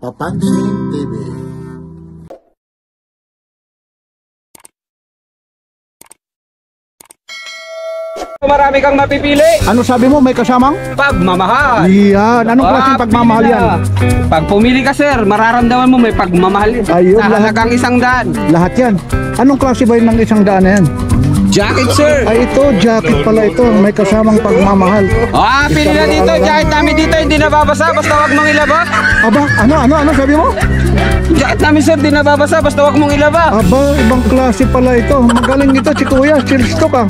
Papansin TV. Marami kang mapipili. Ano sabi mo, may kasamang? Pagmamahal. Yan, anong klaseng pagmamahal yan? Pag pumili ka, sir, mararamdaman mo may pagmamahal. Ayun, sa halagang 100. Lahat yan. Anong klase ba yun ng 100 na yan? Jacket, sir. Ay, ito, jacket pala ito. May kasamang pagmamahal. Pili na dito. Jacket namin dito, hindi nababasa. Basta wag mong ilaba. Aba, ano sabi mo? Jacket namin, sir, hindi nababasa. Basta wag mong ilaba. Aba, ibang klase pala ito. Magaling ito, si Kuya. Cheers to ka.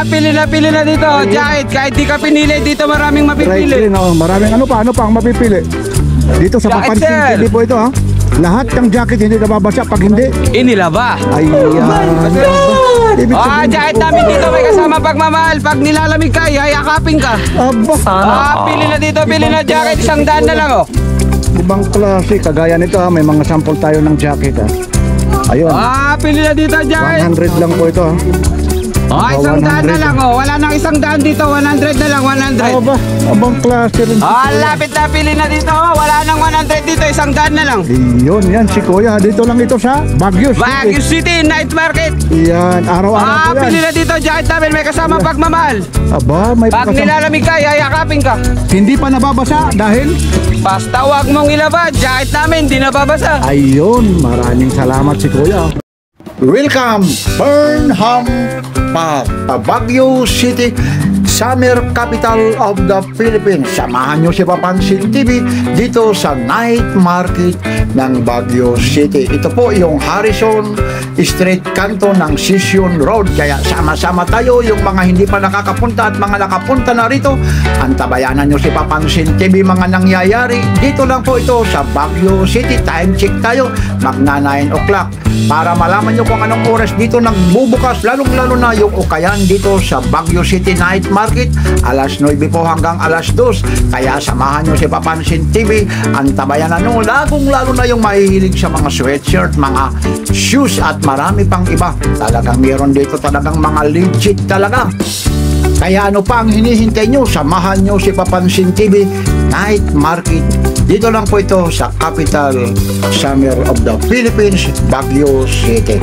Pili na dito. Jacket, kahit di ka pinili, dito maraming mapipili. Right, maraming ano pa ang mapipili. Dito sa Jacket, Papansin sir. TV po ito, ha? Lahat ng jacket hindi nababasa pag hindi. Inilaba. Ayan. Jacket namin dito, may kasama pagmamahal. Pag nilalamig ka, yayakapin ka. Aba, Pili na dito, pili na jacket. 100 na lang, ibang klase. Kagaya nito, ha? May mga sample tayo ng jacket, ha? Ayun. Pili na dito, jacket. 100 lang po ito, ha? 100 na lang, wala nang 100 dito, 100 na lang, 100. Aba, abang klase rin. Lapit na, pili na dito, wala nang 100 dito, 100 na lang. Yun, yan si Kuya. Dito lang ito sa Baguio City. Baguio City, night market. Yan, araw-araw po Pili yan. na dito, jacket namin, may kasama pagmamahal. Aba, may Pag nilalamig ka, yayakapin ka. Hindi pa nababasa dahil? Basta wag mong ilaba, jacket namin, di nababasa. Ayun, maraming salamat si Kuya. Welcome, Burnham Park, Baguio City, summer capital of the Philippines. Samahan nyo si Papansin TV dito sa night market ng Baguio City. Ito po yung Harrison Street kanto ng Sisyon Road. Kaya sama-sama tayo, yung mga hindi pa nakakapunta at mga nakapunta na rito. Antabayanan nyo si Papansin TV, mga nangyayari. Dito lang po ito sa Baguio City. Time check tayo, magna 9 o'clock. Para malaman nyo kung anong oras dito nagbubukas, lalong-lalo na yung ukayan dito sa Baguio City Night Market, alas 9 po hanggang alas 2. Kaya samahan nyo si Papansin TV, antabayan na nyo, lalong-lalo na yung mahihilig sa mga sweatshirt, mga shoes at marami pang iba. Talagang meron dito talagang mga legit talaga. Kaya ano pa ang hinihintay nyo? Samahan nyo si Papansin TV Night Market. Dito lang po ito sa Capital Summer of the Philippines, Baguio City.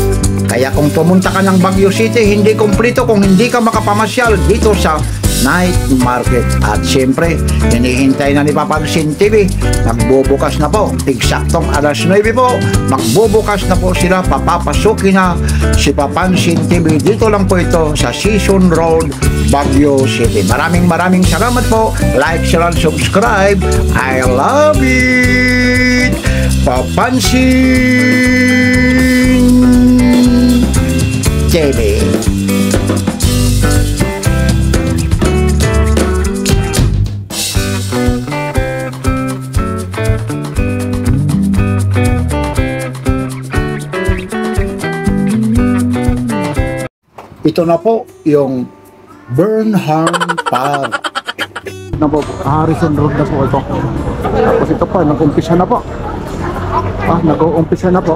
Kaya kung pumunta ka ng Baguio City, hindi kumpleto kung hindi ka makapamasyal dito sa Night Market. At siyempre, hinihintay na ni Papansin TV. Nagbubukas na po. Eksaktong alas 9 po. Magbubukas na po sila. Papapasukin na si Papansin TV. Dito lang po ito sa Sisyon Road, Baguio City. Maraming salamat po. Like, share, and subscribe. I love it. Papansin TV. Ito na po yung Burnham Park. Na po, Harrison Road na po ito. Tapos ito pa, nag-umpisa na po. Nag-umpisa na po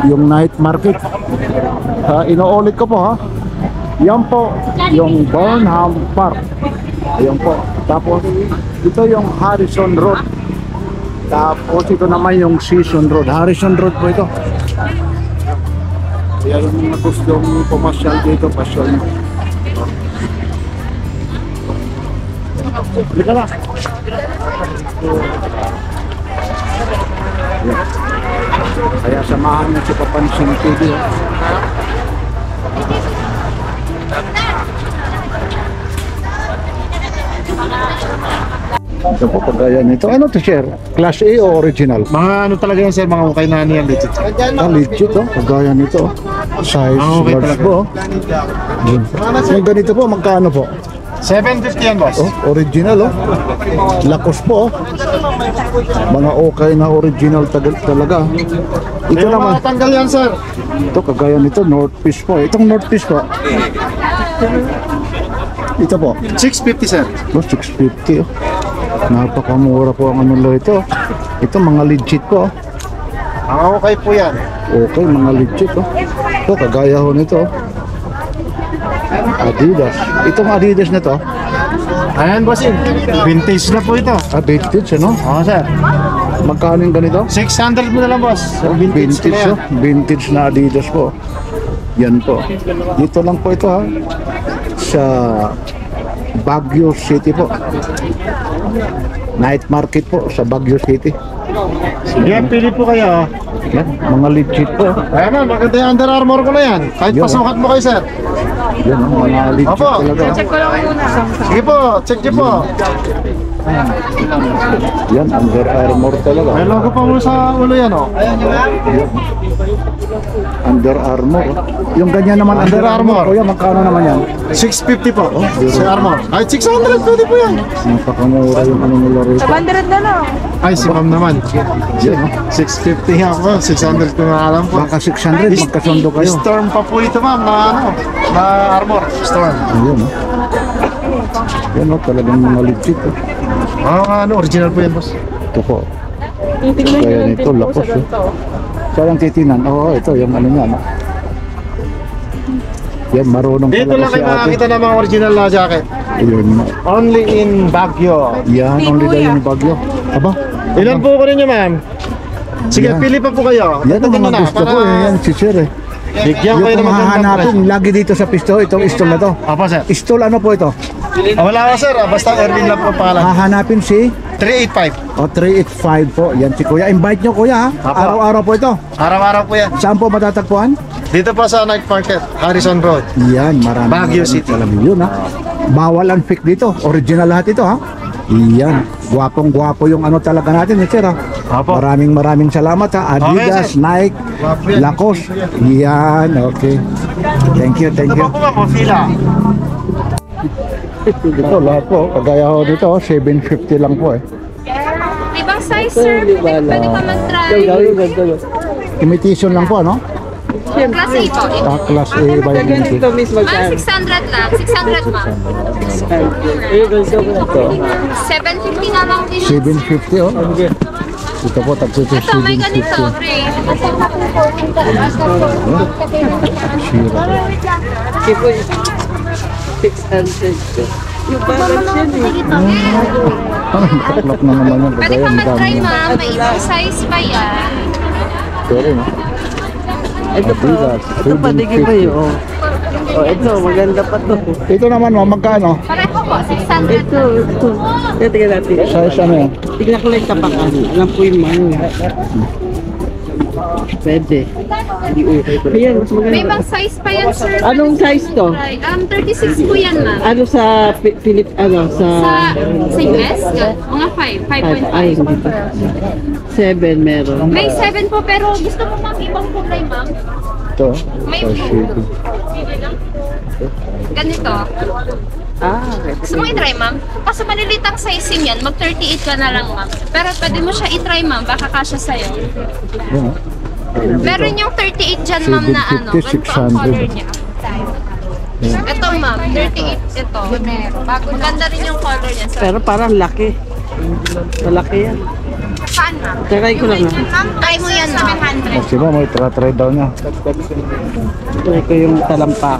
yung night market. Inuulit ko po, ha. Yan po yung Burnham Park. Ayan po. Tapos ito yung Harrison Road. Tapos ito naman yung Sisyon Road. Harrison Road po ito. Kaya yung mga gustong pumasyal dito, pasyal mo. Halika na. Kaya samahan niyo si Papansin TV. Ito po kagaya nito. Ano to, sir? Class A o original? Mga ano talaga yan, sir, mga ukay na niyan legit. Legit, oh. Kagaya nito. Size Okay large talaga. po. Yung ganito po, magkano po? 750 yan, boss. Oh, original, oh. Lakos po, oh. Mga okay na original talaga. Ito Ito naman, mga tanggal yan, sir. ito kagaya nito, North Face po. Itong North Face po. Ito po. 650, sir. Oh, 650, oh. Napakamura po ang ano ito. Ito mga legit po, oh. Mga ukay po yan. Okay, mga legit, oh. Ito kagaya ho nito, oh. Adidas. Itong Adidas na to, Ayan, bossing. Vintage na po ito. vintage, ano? Oo, sir. Magkano yung ganito? 600 mo na lang, boss. Oh, vintage, na yan. vintage na Adidas po. Yan po. Dito lang po ito ha. Sa Baguio City po. Night market po sa Baguio City. Sige, pili po kayo. Yan, mga legit po. Ayan na, maganda yung Under Armour ko na yan. Kahit Yun. pasukat mo kayo, sir. Yan, mga legit Opo. talaga. Check ko lang muna. Sige po, check niyo po. Yan, Under Armour talaga. May logo pa muna sa ulo yan, oh. Under Armour. Yung ganyan naman Under Under Armour. Armour. Kuya, magkano naman yan? 650 po. Si Armour. Ay, 600, pwede po yan. Napakamura yung ano nila rito. 100 na lang. Ay, si ma'am naman. Yan, oh. 650 ako, 600 ko na alam po. Baka 600, magkasundo kayo. Storm pa po ito, ma'am, na ano, na Armour. Storm. Ayun, oh. Yan, oh, talagang mga legit. Oh. Ano, original po yan, boss. Ito po. Kaya nito, lapos. Oh. Sayang titinan. Oo, ito, yung ano niya. No? Yan, marunong Dito lang kayo makakita ng mga original na jacket. Ayun. Only in Baguio. Yan, only daw yung Baguio. Aba, Ilan po ko rin niyo, ma'am? Sige, Yan. pili pa po kayo. yan ang Tingnan mga na, gusto ko. para Yan, si Sir eh. Bigyan Yung kayo kung ng magandang hahanapin, presyo. lagi dito sa pisto, itong stall na to. Apa, sir? Stall ano po ito? Wala ko, sir. Basta Erwin lang po pangalan. Hahanapin si 385. o 385 po. Yan si Kuya. Invite nyo Kuya ha. Apo. Araw-araw po ito. Araw-araw po yan. Saan po matatagpuan? Dito po sa Night Market, Harrison Road. Yan, marami. Baguio City. Alam yun ha. Bawal ang fake dito. Original lahat ito ha. Yan. Gwapong-gwapo yung ano talaga natin, Sir ha. Apo. Maraming salamat ha. Adidas, sir. Nike, Gwapo yan. Lacoste. Yan, okay. Thank you, thank Ito you. po po, pila. Ito lahat po. Kagaya ho dito, 750 lang po eh. Ibang size, sir. Pwede ka mag-try. Imitation lang po, ano? Class A po. Class A by Nike. Ma'am, 600 lang. 600, ma'am. 750 na lang din. 750 oh. Ito po, tagso to Ito, may ganito, 750. Gray. Sira. Taklap na naman yung Pwede kagaya. ka Ang mag-try, dami. ma'am. May ibang size pa yan. Pero no? Adidas, Ito patigil pa 750. yun. Oh, ito, maganda pa to. Ito naman mo, magkano? Pareho po, 600. Ito. Tingnan natin. Size ano yan? Tignan ko lang yung tapakan. Alam ko yung man. Pwede. Ayan, mas May maganda. ibang size pa yan, sir. Anong size to? 36 po yan, ma'am. Ano sa Philip, ano, Sa US, mga 5, Ay, 5.5. hindi pa. 7 meron. May 7 po, pero gusto mo ma'am ibang kulay, ma'am? Ito. May Size blue. 80. Ganito. Okay. Gusto mo i-try, ma'am? Kasi malilit ang sizing yan. Mag-38 ka na lang, ma'am. Pero pwede mo siya i-try, ma'am. Baka kasya sa'yo. Yan oh. Meron yung 38 dyan, ma'am, na ano. 750, Ganito ang color 600. niya. Ito, ma'am. 38 ito. Maganda rin yung color niya. So, Pero parang laki. Malaki yan. saan, ma'am? Try ko lang. Ma'am, try mo yan, ma'am. 700. Kasi ba, may try daw niya. Try ko yung talampak.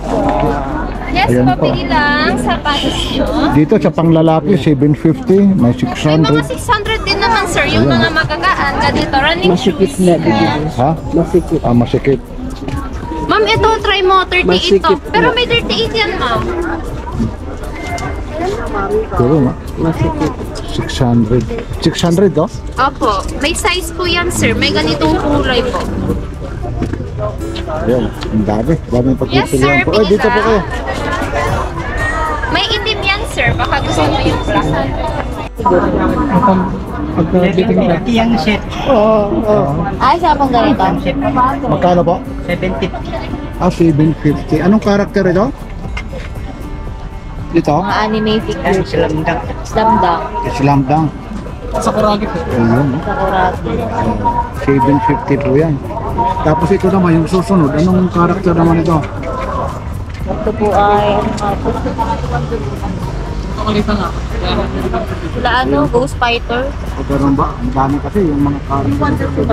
Yes, Ayan po. pabili lang sa patis nyo. Dito sa panglalaki, 750. May May mga 600. 600 din naman, sir. Yung mga magagaan. Ganito, running Masikip shoes. na bigyan. Ha? Masikip. Ah, masikip. Ma'am, ito, try mo. 38 to. Masikip Pero na. may 38 yan, ma'am. Pero no? Masikip. 600. 600 oh? Opo. May size po yan, sir. May ganitong kulay po. Ayan, ang dami. Daming Yes, sir. pagpipilian po. Ay, dito po kayo. May itim yan, sir. Baka gusto mo yung black. Ay, sa pang ganito? Magkano po? 750. Ah, 750. Anong karakter ito? Dito? Mga anime figure. Slam dunk. Slam dunk. Sakuragi po. Ayun, oh. Sakuragi. 750 po yan. Tapos ito naman, yung susunod. Anong karakter naman ito? Ito po ay, ano nga po? Sila ano, Ghost Fighter. O ganun ba? Ang dami kasi yung mga karakter.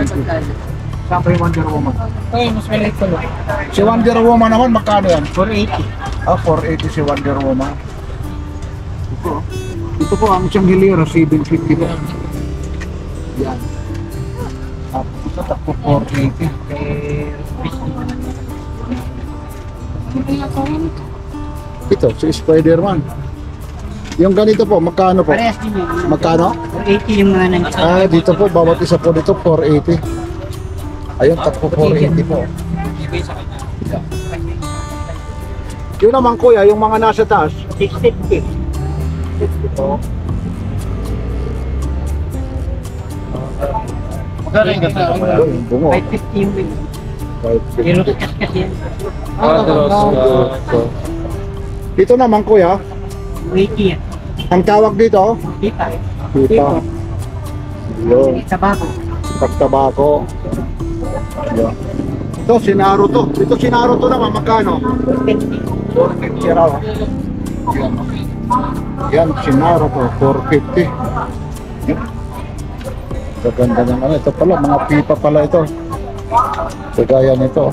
Saan pa yung Wonder Woman? Ay, mas maliit ko lang. Si Wonder Woman naman, magkano yan? 480. Ah, 480 si Wonder Woman. Ito, ito po ang isang hilera, 750 po. Yan. Ito, takbo 480. Ito, si Spider-Man. Yung ganito po, magkano po? Parehas din yun. Magkano? 80 yung mga nangyari. Ah, dito po, bawat isa po dito, 480. Ayun, takbo 480 po. Yeah. Yun naman kuya, yung mga nasa taas. 650. Magkano yung ganda? Ayun, bungo. 550 yung win. 550. Pero kaskas yan. Dito naman kuya, 80 yan. ang tawag dito, Kita. pipa. Yun, Sa bago. pagtabako. Yun. Ito, sinaro to. Ito, sinaro to naman, magkano? 450 raw. Yan. Yan, sinaro to, 450. Yan. Sa ganda ng ano, ito pala, mga pipa pala ito. Kagaya nito.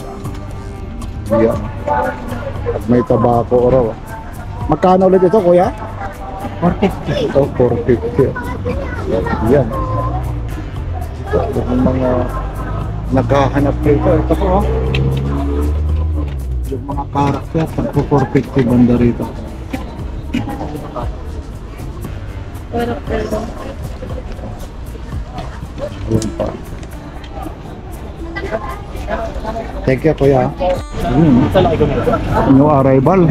Yan. At may tabako raw. Magkano ulit ito, kuya? 450. Ito, 450. Yan. Ito yung mga naghahanap dito. Ito po, oh. Yung mga karakter, ito 450 banda rito. Yun pa. Thank you, kuya. New arrival.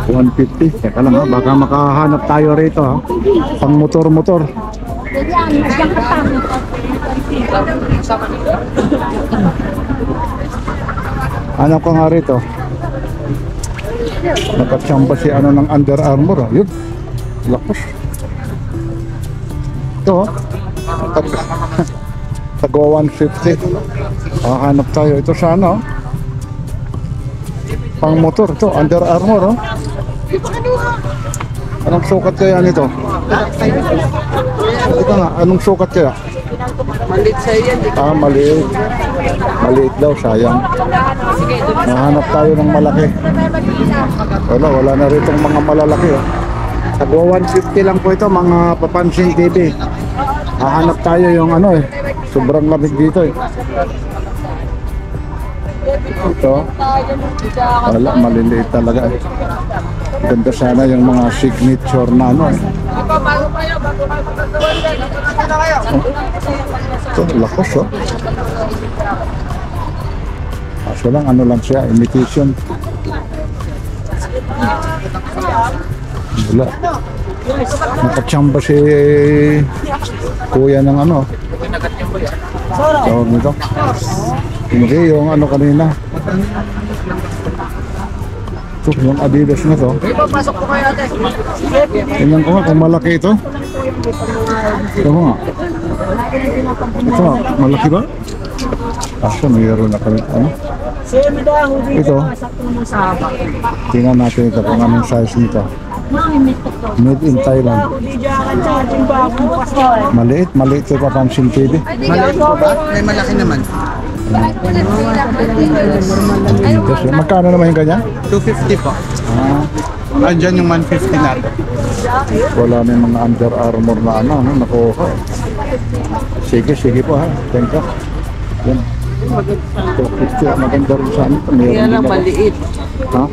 150. Teka lang ha, baka makahanap tayo rito ha. Pang motor-motor. Ano ka nga rito? Nakatsamba si ano ng Under Armour. Oh. Yun. Lakas. Ito oh. Tagwa 150. Hanap tayo. Ito sana oh. Pang motor. Ito. Under Armour oh. Anong sukat kaya nito? Ito nga. Anong sukat kaya? Malit sa yan. Ah, maliit. Maliit daw, sayang. Nahanap tayo ng malaki. Wala na rito mga malalaki. Oh. Tagwa 150 lang po ito, mga papansing TV. Hahanap tayo yung ano eh. Sobrang lamig dito eh. Ito. Wala, maliliit talaga eh. Ganda sana yung mga signature na ano eh. Ito, lakas oh. Kaso lang, ano lang siya, imitation. Wala. Nakatsamba si kuya ng ano. Tawag nito. Hindi, yung ano kanina. Ito, yung Adidas na to. Tingnan ko nga kung malaki ito. Ito nga. Ito nga, malaki ba? Kaso mayroon na kami. Ano? Ito. Tingnan natin ito kung anong size nito. Made in Thailand. Maliit ito pa pansing TV. Maliit po ba? May malaki naman. Magkano naman yung ganyan? 250 po. Andyan yung 150 natin. Wala na yung mga Under Armour na ano, nakuha. Sige po ha. Thank you. Yan. 250, maganda rin sa ano. Kaya lang maliit. Ha?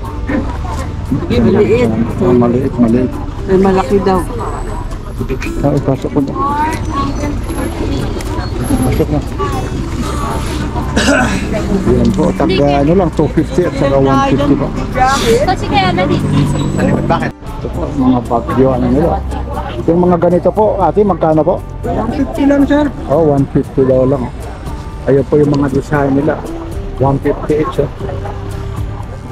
Maliit. Maliit. Ay, malaki daw. Ah, ipasok ko na. Pasok na. Yan po, taga ano lang, 250 at saka 150 po. Kasi kaya na dito. Bakit? Ito po, mga bagyo, ano nila. Yung mga ganito po, ate, magkano po? 150 lang sir. Oh, 150 daw lang. Ayun po yung mga design nila. 150 each. Oh.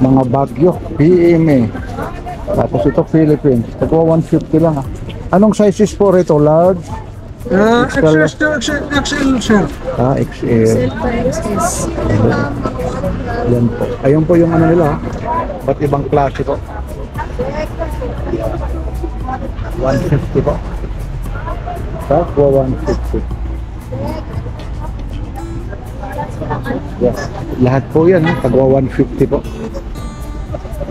Mga bagyo, PMA. Tapos ito, Philippines. Ito 150 lang. Ah. Anong sizes po rito? Large? XL sir. Ah, XL. Yan po. Ayun po yung ano nila. Ba't ibang klase po? 150 po. Tapos 150. Yes. Lahat po yan, ha? Tagwa 150 po.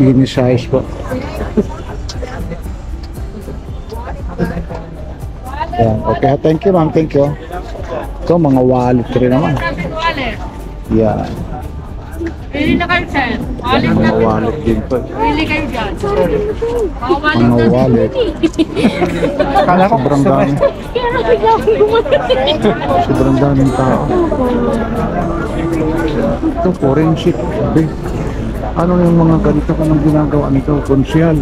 Ini size po. Yan. Okay, thank you ma'am, thank you. Ito, mga wallet rin naman. wallet. Yan. Pili na kayo, sir. Wallet Mga na. wallet din po. Pili kayo dyan. Mga wallet Mga na. wallet. Sobrang dami. Sobrang daming tao. Ito, forensic. Ano yung mga ganito ko nang ginagawa nito? Konsyal.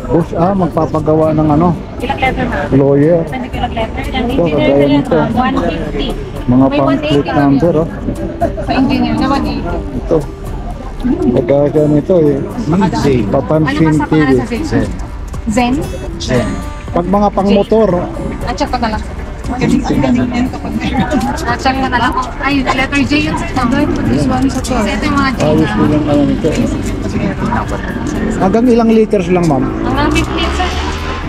Boss, magpapagawa ng ano? Ilang letter na? Lawyer. Saan ilang letter? Yan, Ito, engineer kagaya na yan, nito. 150. Mga May pang-plate 180 lang number, oh. Sa engineer na 180. Ito. Pagkakaya nito eh. Papansin Ano pa sa pangalan TV. sa Zen? Zen? Pag mga pang-motor, At-check ko na lang. At-check ko na lang. Ay, letter J yun sir. This one sa to. Ito yung mga J ayos na. ko lang ano nito. Hanggang ilang liters lang, ma'am? Hanggang 15 sir.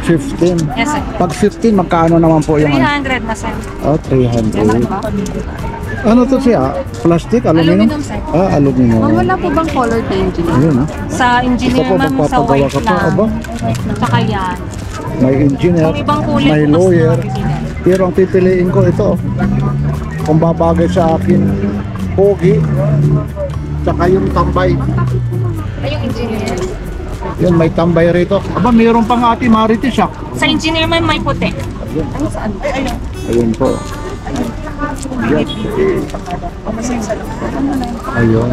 15. Yes sir. Pag 15, magkano naman po yung ano? 300 na sir. 300. Ano to siya? Plastic? Aluminum? Aluminum, sir. Aluminum. Wala po bang color na engineer? Ayun, Sa Ito engineer po, ma'am, sa magpapagawa white ka pa. lang. Aba, Tsaka yan. may engineer, Kung ibang kulay, may bukas na lawyer. mag-engineer. Pero ang pipiliin ko ito, kung babagay sa akin, pogi, tsaka yung tambay. Ay, yung engineer. Yun, may tambay rito. Aba, mayroon pang ati Marites siya. Sa engineer ma'am, may puti. Ayun po. Yan. Ayun.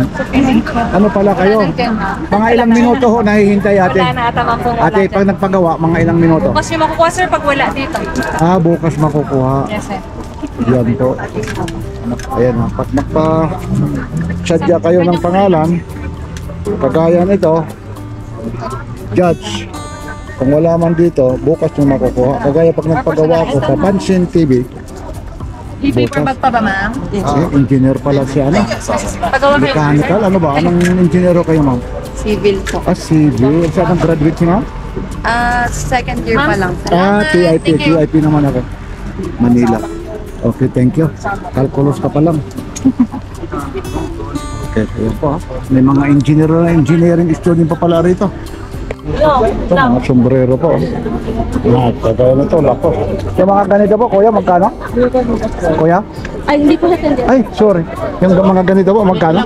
Ano pala kayo? Mga ilang minuto ho nahihintay ate? Wala na ata ma'am kung wala Ate, dyan. pag nagpagawa, mga ilang minuto? Bukas yung makukuha sir pag wala dito. Bukas makukuha. Yes sir. Yan po. Ayan ha. Pag nagpa-sadya kayo ng pangalan, kagaya nito, judge. Kung wala man dito, bukas yung makukuha. Kagaya pag nagpagawa ko sa Pansin TV, I-paperbag pa ba ma'am? engineer pala siya, ano? Pagawa kayo. Mechanical, ano ba? Anong engineer kayo, ma'am? Civil po. Civil. Saan ang graduate niyo, ma'am? Second year pa lang. TIP naman ako. Manila. Okay, thank you. Calculus ka pa lang. Okay, yun po. May mga engineering student pa pala rito. Ito, mga sombrero po. Kagaya na to, lako. Yung mga ganito po, kuya, magkano? Kuya? Ay, hindi po natin Ay, sorry. Yung mga ganito po, magkano?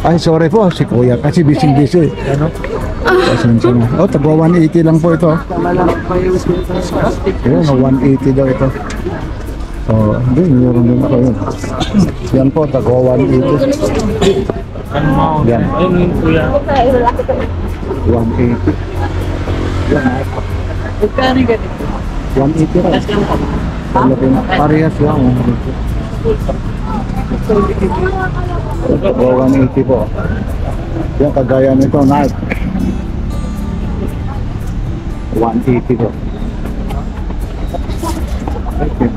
Ay, sorry po, si kuya. Kasi busy-busy. Ano? Pasensya na. Tagwa 180 lang po ito. Ayun, 180 daw ito. Hindi, meron din ako yun. Yan po, tagwa 180. Yan. 180. Yan. 180 rin. Parehas lang. Tagwa 180 po. Yan, kagaya nito, Nike. 180 po. Okay.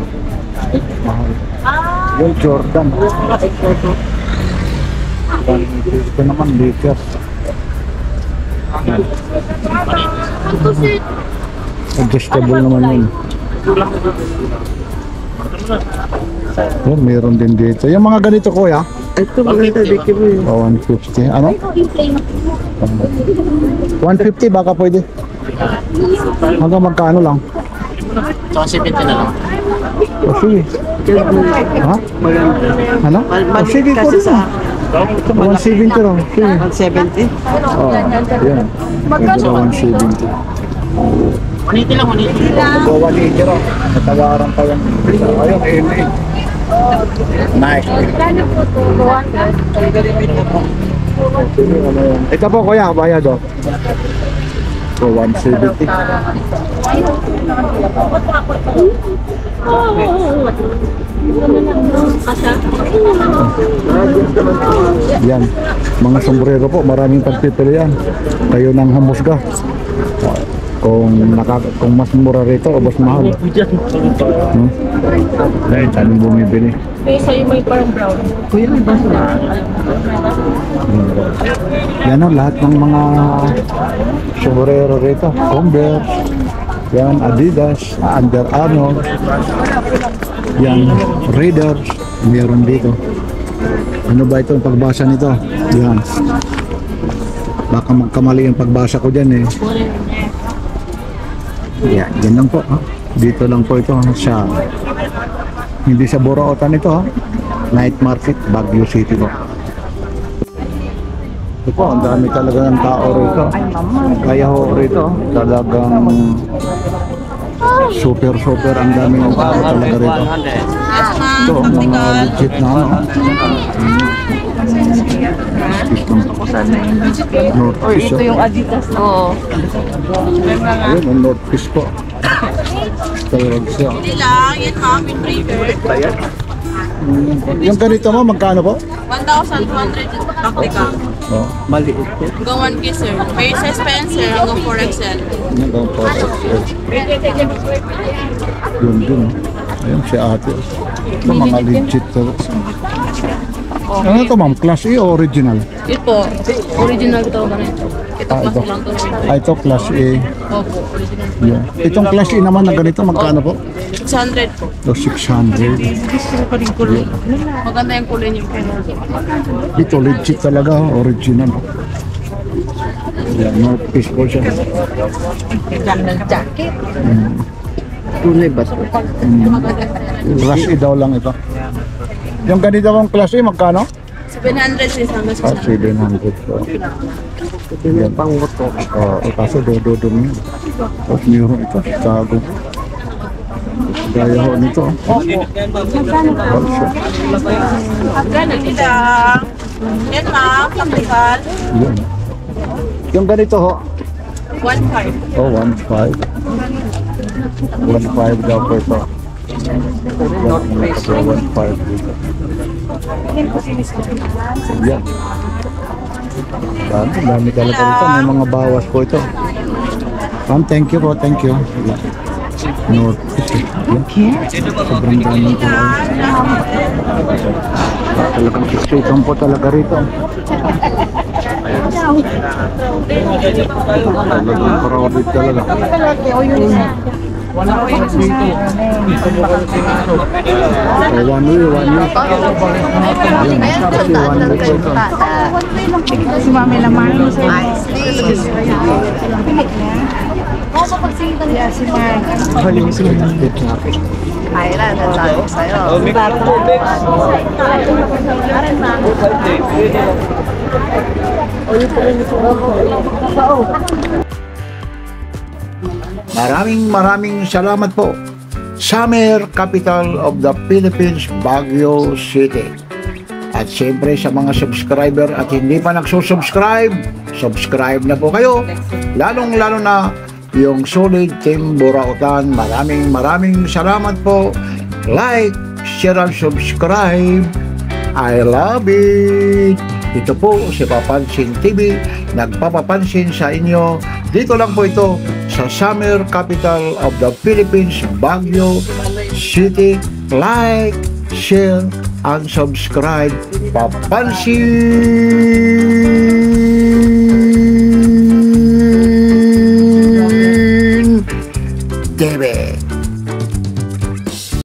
Mahal. Yung Jordan. Ito naman, Lakers. Adjustable naman yun. Meron din dito. Yung mga ganito, kuya. Ito maganda, Vicky mo yun. 150. Ano? 150 baka pwede. Hanggang magkano lang? Tsaka 70 na lang. Sige. Ha? Ano? Sige ko rin. 170 lang. Sige. 170? Yan. Magkano 170? 180 lang, 180. 180 lang. Natawaran pa yan. Ayun, LA. Nice. Ito po kuya, bayad o. So 170. Yan, mga sombrero po, maraming pagpipilian. Kayo nang humusga. Kung mas mura rito o mas mahal. Dahil taling bumibili. Sa'yo may parang brown. Yan o, lahat ng mga sombrero rito. Converse, yan, Adidas, Under Armour, yan, Raiders, meron dito. Ano ba ito ang pagbasa nito? Yan. Baka magkamali yung pagbasa ko dyan eh. Yan, yan lang po. Dito lang po ito sa, hindi sa Borootan ito. Night Market, Baguio City po. Ito po, ang dami talaga ng tao rito. Kaya ho rito, talagang super ang dami ng tao talaga rito. Ito, mga legit na ano. North East. Ito yung Adidas. Oo. Ayun, ang North East po. Tawag siya. Yung ganito mo, magkano po? 1,200 taktika. Oh, maliit po. Hanggang 1K sir. May size Spencer hanggang 4XL. Hanggang po. Yun. Ayun si ate. Ito mga legit to. Ano ito ma'am? Class A o original? Ito, original ito ba rin? Ito Ito. class lang to. Ito class A. Opo, original. Yeah. Itong class A naman na ganito, magkano po? 600 po. Ito 600. Maganda yung kulay niyo. Ito legit talaga, original. Yeah, North East po siya. Jacket. Tunay ba? Class A daw lang ito. Yung ganito kong class A, magkano? 700 sis hanggang 700 po. Yan. Kaso dododong yun. Tapos meron ito, Chicago. Gaya ho nito. Yan ma'am, taktikal. Yan. Yung ganito ho. 1.5. Oh, 1.5. 1.5 daw po ito. 1.5 dito. Yan. Dami talaga ito. May mga bawas po ito. Ma'am, thank you po. Thank you. North East. Sobrang dami ito. Talagang kistritan po talaga rito. Talagang crowded talaga. One way. Si Mami Lamar. Si Mark. Ayla, natago sa'yo. Maraming salamat po. Summer Capital of the Philippines, Baguio City. At siyempre sa mga subscriber at hindi pa nagsusubscribe, subscribe na po kayo. Lalong-lalo na yung Solid Team Burautan. Maraming salamat po. Like, share, and subscribe. I love it. Ito po si Papansin TV, nagpapapansin sa inyo. Dito lang po ito sa Summer Capital of the Philippines, Baguio City. Like, share, and subscribe. Papansin TV.